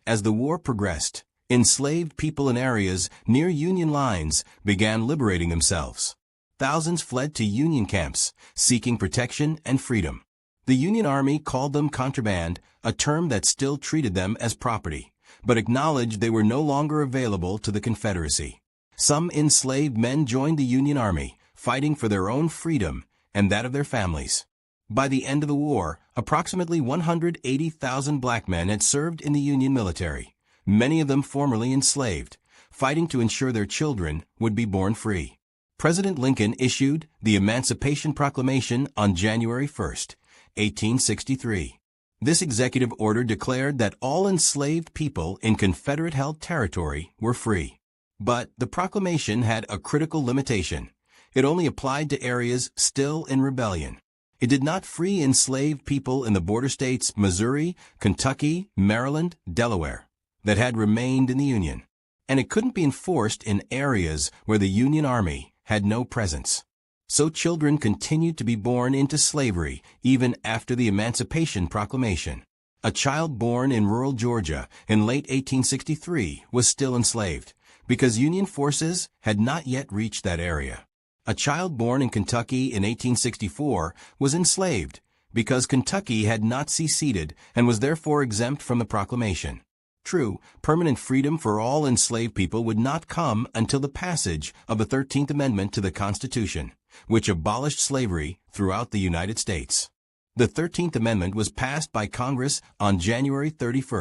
As the war progressed, enslaved people in areas near Union lines began liberating themselves. Thousands fled to Union camps, seeking protection and freedom. The Union Army called them contraband, a term that still treated them as property, but acknowledged they were no longer available to the Confederacy. Some enslaved men joined the Union Army, fighting for their own freedom and that of their families. By the end of the war, approximately 180,000 black men had served in the Union military, many of them formerly enslaved, fighting to ensure their children would be born free. President Lincoln issued the Emancipation Proclamation on January 1, 1863. This executive order declared that all enslaved people in Confederate-held territory were free. But the proclamation had a critical limitation. It only applied to areas still in rebellion. It did not free enslaved people in the border states Missouri, Kentucky, Maryland, Delaware that had remained in the Union. And it couldn't be enforced in areas where the Union Army had no presence. So children continued to be born into slavery even after the Emancipation Proclamation. A child born in rural Georgia in late 1863 was still enslaved because Union forces had not yet reached that area. A child born in Kentucky in 1864 was enslaved because Kentucky had not seceded and was therefore exempt from the proclamation. True, permanent freedom for all enslaved people would not come until the passage of the 13th Amendment to the Constitution, which abolished slavery throughout the United States. The 13th Amendment was passed by Congress on January 31,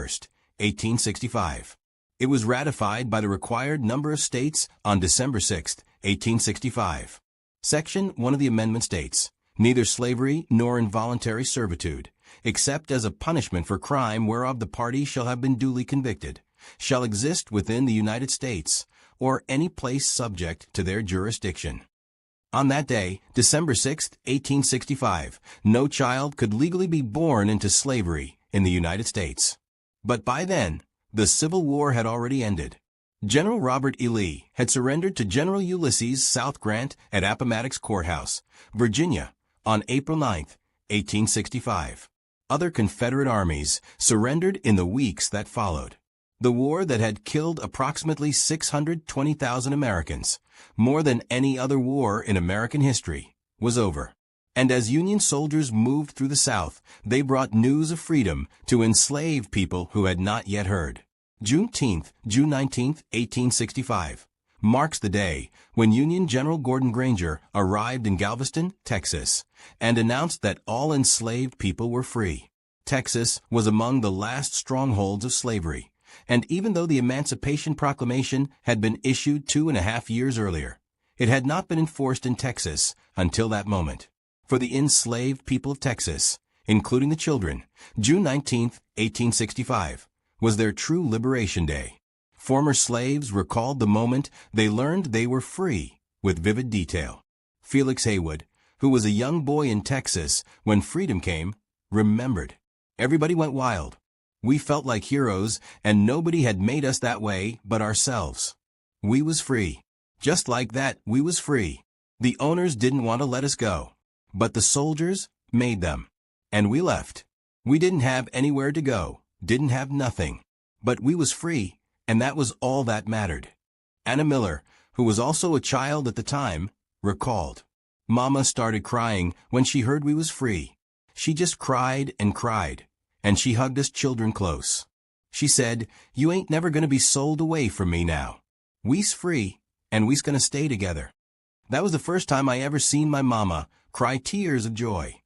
1865. It was ratified by the required number of states on December 6, 1865. Section 1 of the amendment states, "Neither slavery nor involuntary servitude, except as a punishment for crime whereof the party shall have been duly convicted, shall exist within the United States, or any place subject to their jurisdiction." On that day, December 6, 1865, no child could legally be born into slavery in the United States. But by then, the Civil War had already ended. General Robert E. Lee had surrendered to General Ulysses South Grant at Appomattox Courthouse, Virginia, on April 9, 1865. Other Confederate armies surrendered in the weeks that followed. The war that had killed approximately 620,000 Americans, more than any other war in American history, was over. And as Union soldiers moved through the South, they brought news of freedom to enslaved people who had not yet heard. June 19, 1865, marks the day when Union General Gordon Granger arrived in Galveston, Texas, and announced that all enslaved people were free. Texas was among the last strongholds of slavery, and even though the Emancipation Proclamation had been issued 2.5 years earlier, it had not been enforced in Texas until that moment. For the enslaved people of Texas, including the children, June 19, 1865, was their true liberation day. Former slaves recalled the moment they learned they were free with vivid detail. Felix Haywood, who was a young boy in Texas when freedom came, remembered. "Everybody went wild. We felt like heroes, and nobody had made us that way but ourselves. We was free. Just like that, we was free. The owners didn't want to let us go, but the soldiers made them. And we left. We didn't have anywhere to go, didn't have nothing. But we was free, and that was all that mattered." Anna Miller, who was also a child at the time, recalled. "Mama started crying when she heard we was free. She just cried, and she hugged us children close. She said, 'You ain't never gonna be sold away from me now. We's free, and we's gonna stay together.' That was the first time I ever seen my mama cry tears of joy."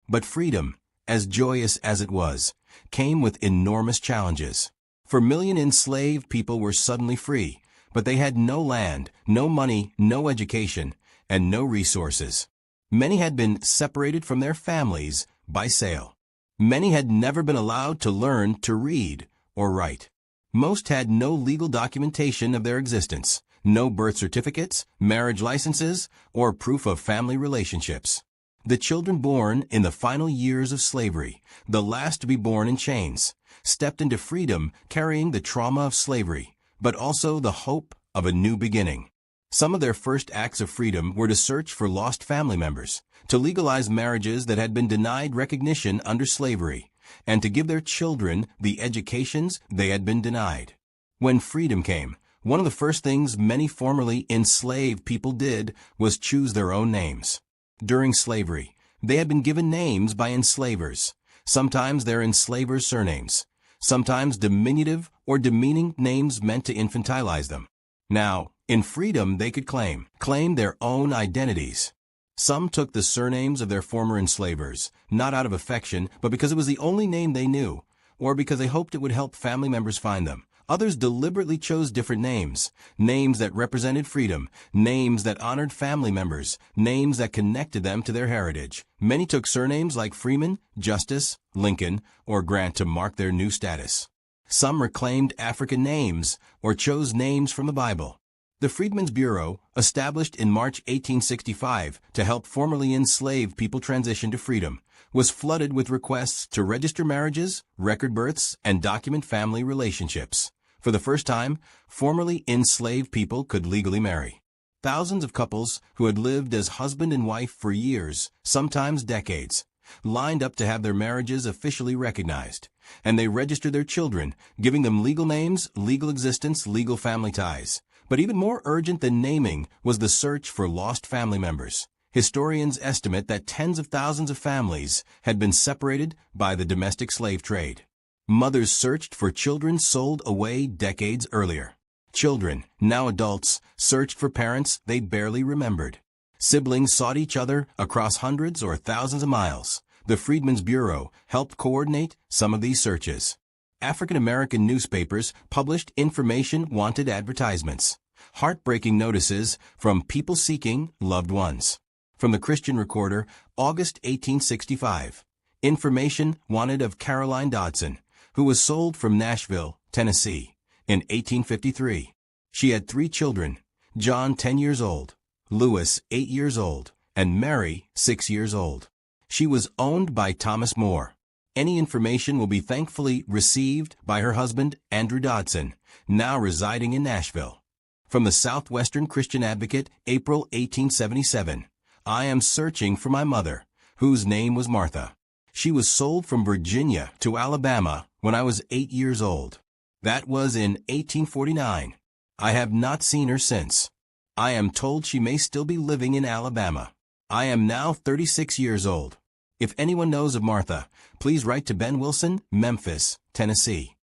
But freedom, as joyous as it was, came with enormous challenges. For million enslaved people were suddenly free, but they had no land, no money, no education, and no resources. Many had been separated from their families by sale. Many had never been allowed to learn to read or write. Most had no legal documentation of their existence, no birth certificates, marriage licenses, or proof of family relationships. The children born in the final years of slavery, the last to be born in chains, stepped into freedom carrying the trauma of slavery, but also the hope of a new beginning. Some of their first acts of freedom were to search for lost family members, to legalize marriages that had been denied recognition under slavery, and to give their children the educations they had been denied. When freedom came, one of the first things many formerly enslaved people did was choose their own names. During slavery, they had been given names by enslavers, sometimes their enslavers' surnames, sometimes diminutive or demeaning names meant to infantilize them. Now, in freedom they could claim their own identities. Some took the surnames of their former enslavers, not out of affection, but because it was the only name they knew, or because they hoped it would help family members find them. Others deliberately chose different names, names that represented freedom, names that honored family members, names that connected them to their heritage. Many took surnames like Freeman, Justice, Lincoln, or Grant to mark their new status. Some reclaimed African names or chose names from the Bible. The Freedmen's Bureau, established in March 1865 to help formerly enslaved people transition to freedom, was flooded with requests to register marriages, record births, and document family relationships. For the first time, formerly enslaved people could legally marry. Thousands of couples who had lived as husband and wife for years, sometimes decades, lined up to have their marriages officially recognized, and they registered their children, giving them legal names, legal existence, legal family ties. But even more urgent than naming was the search for lost family members. Historians estimate that tens of thousands of families had been separated by the domestic slave trade. Mothers searched for children sold away decades earlier. Children, now adults, searched for parents they barely remembered. Siblings sought each other across hundreds or thousands of miles. The Freedmen's Bureau helped coordinate some of these searches. African American newspapers published information wanted advertisements, heartbreaking notices from people seeking loved ones. From the Christian Recorder, August 1865, information wanted of Caroline Dodson, who was sold from Nashville, Tennessee, in 1853. She had 3 children, John 10 years old, Louis 8 years old, and Mary 6 years old. She was owned by Thomas Moore. Any information will be thankfully received by her husband, Andrew Dodson, now residing in Nashville. From the Southwestern Christian Advocate, April 1877, I am searching for my mother, whose name was Martha. She was sold from Virginia to Alabama when I was 8 years old. That was in 1849. I have not seen her since. I am told she may still be living in Alabama. I am now 36 years old. If anyone knows of Martha, please write to Ben Wilson, Memphis, Tennessee.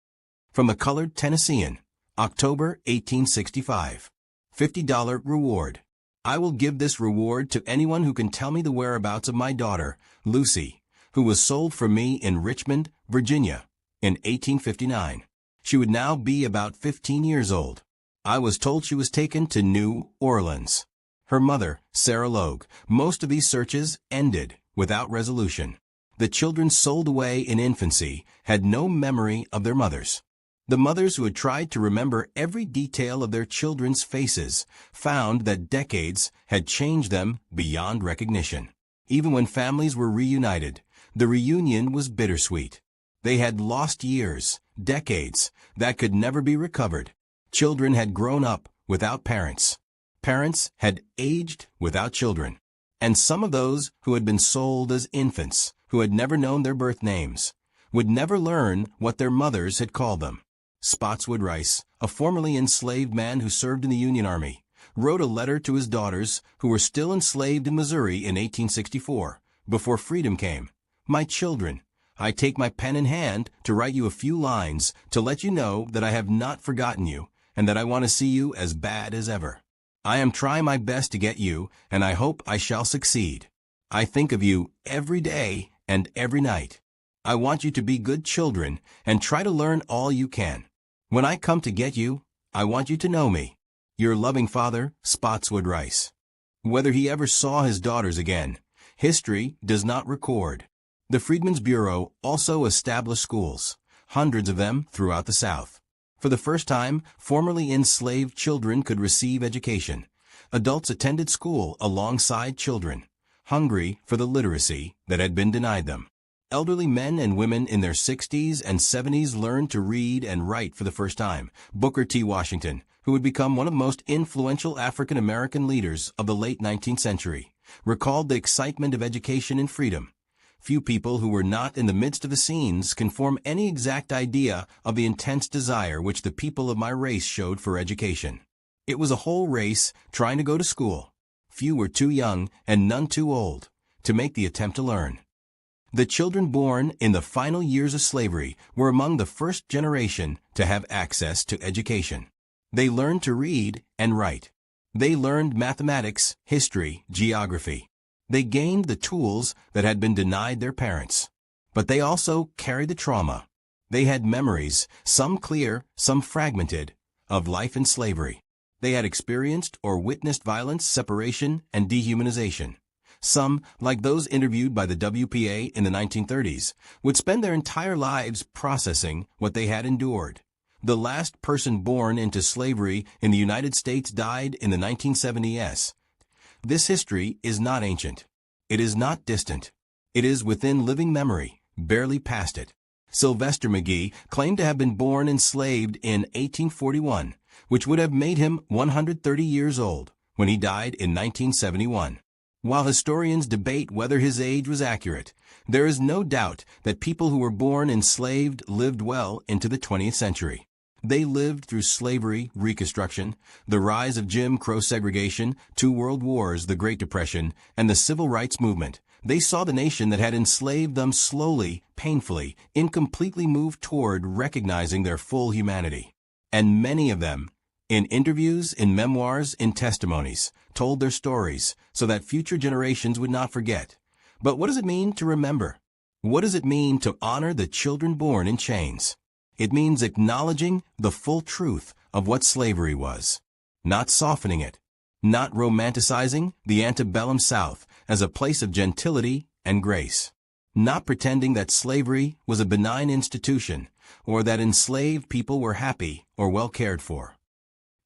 From the Colored Tennessean, October 1865. $50 reward. I will give this reward to anyone who can tell me the whereabouts of my daughter, Lucy, who was sold from me in Richmond, Virginia, in 1859. She would now be about 15 years old. I was told she was taken to New Orleans. Her mother, Sarah Logue. Most of these searches ended without resolution. The children sold away in infancy had no memory of their mothers. The mothers who had tried to remember every detail of their children's faces found that decades had changed them beyond recognition. Even when families were reunited, the reunion was bittersweet. They had lost years, decades, that could never be recovered. Children had grown up without parents. Parents had aged without children. And some of those who had been sold as infants, who had never known their birth names, would never learn what their mothers had called them. Spotswood Rice, a formerly enslaved man who served in the Union Army, wrote a letter to his daughters who were still enslaved in Missouri in 1864, before freedom came. My children, I take my pen in hand to write you a few lines to let you know that I have not forgotten you and that I want to see you as bad as ever. I am trying my best to get you, and I hope I shall succeed. I think of you every day and every night. I want you to be good children and try to learn all you can. When I come to get you, I want you to know me. Your loving father, Spotswood Rice. Whether he ever saw his daughters again, history does not record. The Freedmen's Bureau also established schools, hundreds of them throughout the South. For the first time, formerly enslaved children could receive education. Adults attended school alongside children, hungry for the literacy that had been denied them. Elderly men and women in their 60s and 70s learned to read and write for the first time. Booker T. Washington, who would become one of the most influential African American leaders of the late 19th century, recalled the excitement of education and freedom. Few people who were not in the midst of the scenes can form any exact idea of the intense desire which the people of my race showed for education. It was a whole race trying to go to school. Few were too young and none too old to make the attempt to learn. The children born in the final years of slavery were among the first generation to have access to education. They learned to read and write. They learned mathematics, history, geography. They gained the tools that had been denied their parents. But they also carried the trauma. They had memories, some clear, some fragmented, of life in slavery. They had experienced or witnessed violence, separation, and dehumanization. Some, like those interviewed by the WPA in the 1930s, would spend their entire lives processing what they had endured. The last person born into slavery in the United States died in the 1970s. This history is not ancient. It is not distant. It is within living memory, barely past it. Sylvester McGee claimed to have been born enslaved in 1841, which would have made him 130 years old when he died in 1971. While historians debate whether his age was accurate, there is no doubt that people who were born enslaved lived well into the 20th century. They lived through slavery, Reconstruction, the rise of Jim Crow segregation, 2 world wars, the Great Depression, and the Civil Rights Movement. They saw the nation that had enslaved them slowly, painfully, incompletely move toward recognizing their full humanity. And many of them, in interviews, in memoirs, in testimonies, told their stories so that future generations would not forget. But what does it mean to remember? What does it mean to honor the children born in chains? It means acknowledging the full truth of what slavery was, not softening it, not romanticizing the antebellum South as a place of gentility and grace, not pretending that slavery was a benign institution or that enslaved people were happy or well cared for.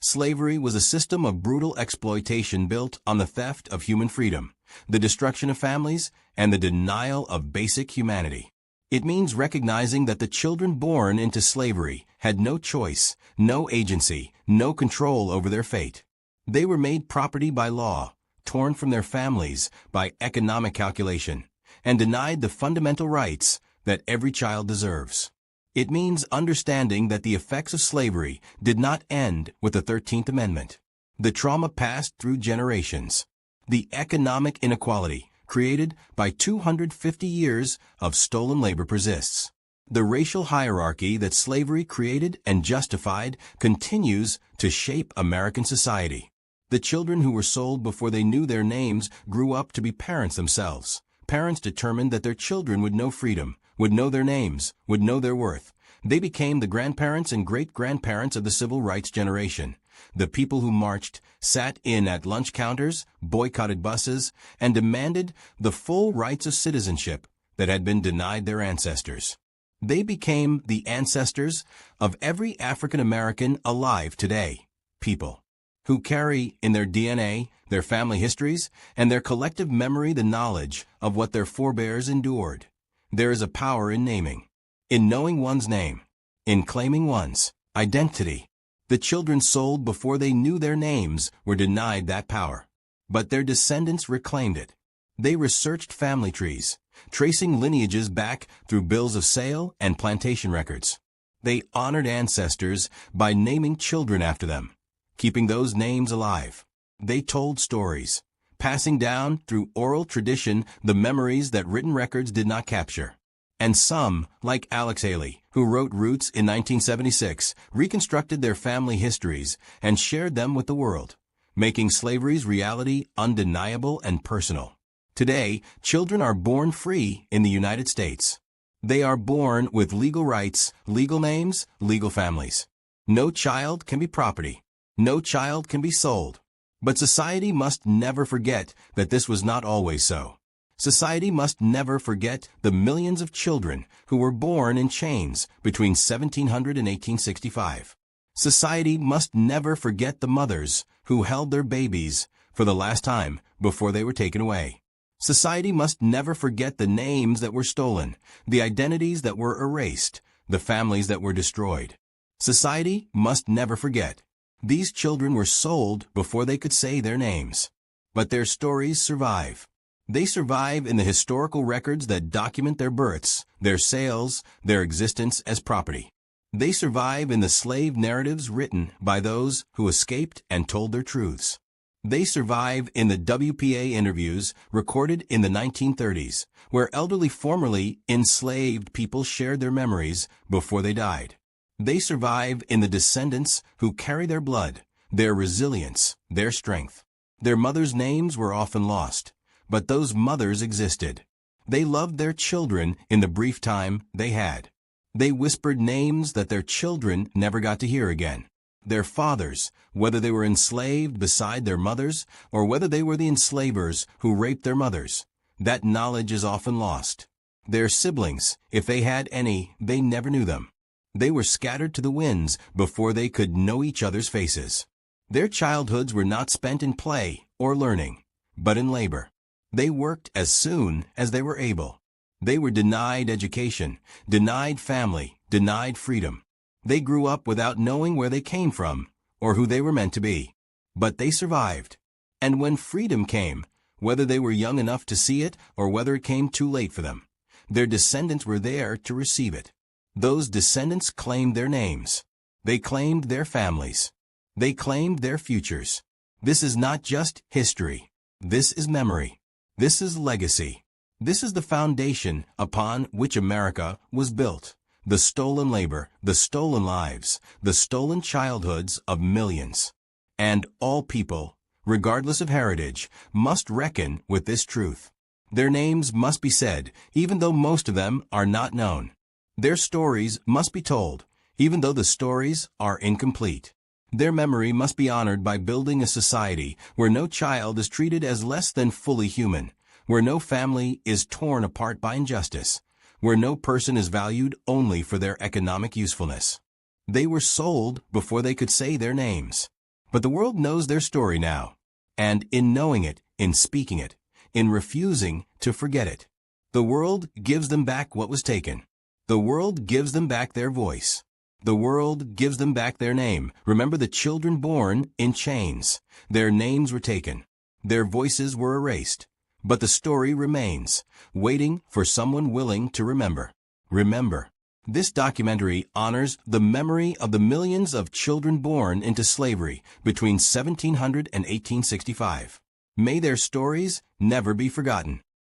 Slavery was a system of brutal exploitation built on the theft of human freedom, the destruction of families, and the denial of basic humanity. It means recognizing that the children born into slavery had no choice, no agency, no control over their fate. They were made property by law, torn from their families by economic calculation, and denied the fundamental rights that every child deserves. It means understanding that the effects of slavery did not end with the 13th Amendment. The trauma passed through generations. The economic inequality created by 250 years of stolen labor persists. The racial hierarchy that slavery created and justified continues to shape American society. The children who were sold before they knew their names grew up to be parents themselves. Parents determined that their children would know freedom, would know their names, would know their worth. They became the grandparents and great-grandparents of the civil rights generation. The people who marched, sat in at lunch counters, boycotted buses, and demanded the full rights of citizenship that had been denied their ancestors. They became the ancestors of every African American alive today, people who carry in their DNA, their family histories, and their collective memory the knowledge of what their forebears endured. There is a power in naming, in knowing one's name, in claiming one's identity. The children sold before they knew their names were denied that power, but their descendants reclaimed it. They researched family trees, tracing lineages back through bills of sale and plantation records. They honored ancestors by naming children after them, keeping those names alive. They told stories, passing down through oral tradition the memories that written records did not capture. And some, like Alex Haley, who wrote Roots in 1976, reconstructed their family histories and shared them with the world, making slavery's reality undeniable and personal. Today, children are born free in the United States. They are born with legal rights, legal names, legal families. No child can be property. No child can be sold. But society must never forget that this was not always so. Society must never forget the millions of children who were born in chains between 1700 and 1865. Society must never forget the mothers who held their babies for the last time before they were taken away. Society must never forget the names that were stolen, the identities that were erased, the families that were destroyed. Society must never forget. These children were sold before they could say their names. But their stories survive. They survive in the historical records that document their births, their sales, their existence as property. They survive in the slave narratives written by those who escaped and told their truths. They survive in the WPA interviews recorded in the 1930s, where elderly formerly enslaved people shared their memories before they died. They survive in the descendants who carry their blood, their resilience, their strength. Their mothers' names were often lost, but those mothers existed. They loved their children in the brief time they had. They whispered names that their children never got to hear again. Their fathers, whether they were enslaved beside their mothers or whether they were the enslavers who raped their mothers, that knowledge is often lost. Their siblings, if they had any, they never knew them. They were scattered to the winds before they could know each other's faces. Their childhoods were not spent in play or learning, but in labor. They worked as soon as they were able. They were denied education, denied family, denied freedom. They grew up without knowing where they came from or who they were meant to be. But they survived. And when freedom came, whether they were young enough to see it or whether it came too late for them, their descendants were there to receive it. Those descendants claimed their names. They claimed their families. They claimed their futures. This is not just history. This is memory. This is legacy. This is the foundation upon which America was built. The stolen labor, the stolen lives, the stolen childhoods of millions. And all people, regardless of heritage, must reckon with this truth. Their names must be said, even though most of them are not known. Their stories must be told, even though the stories are incomplete. Their memory must be honored by building a society where no child is treated as less than fully human, where no family is torn apart by injustice, where no person is valued only for their economic usefulness. They were sold before they could say their names. But the world knows their story now. And in knowing it, in speaking it, in refusing to forget it, the world gives them back what was taken. The world gives them back their voice. The world gives them back their name. Remember the children born in chains. Their names were taken. Their voices were erased. But the story remains, waiting for someone willing to remember. Remember. This documentary honors the memory of the millions of children born into slavery between 1700 and 1865. May their stories never be forgotten.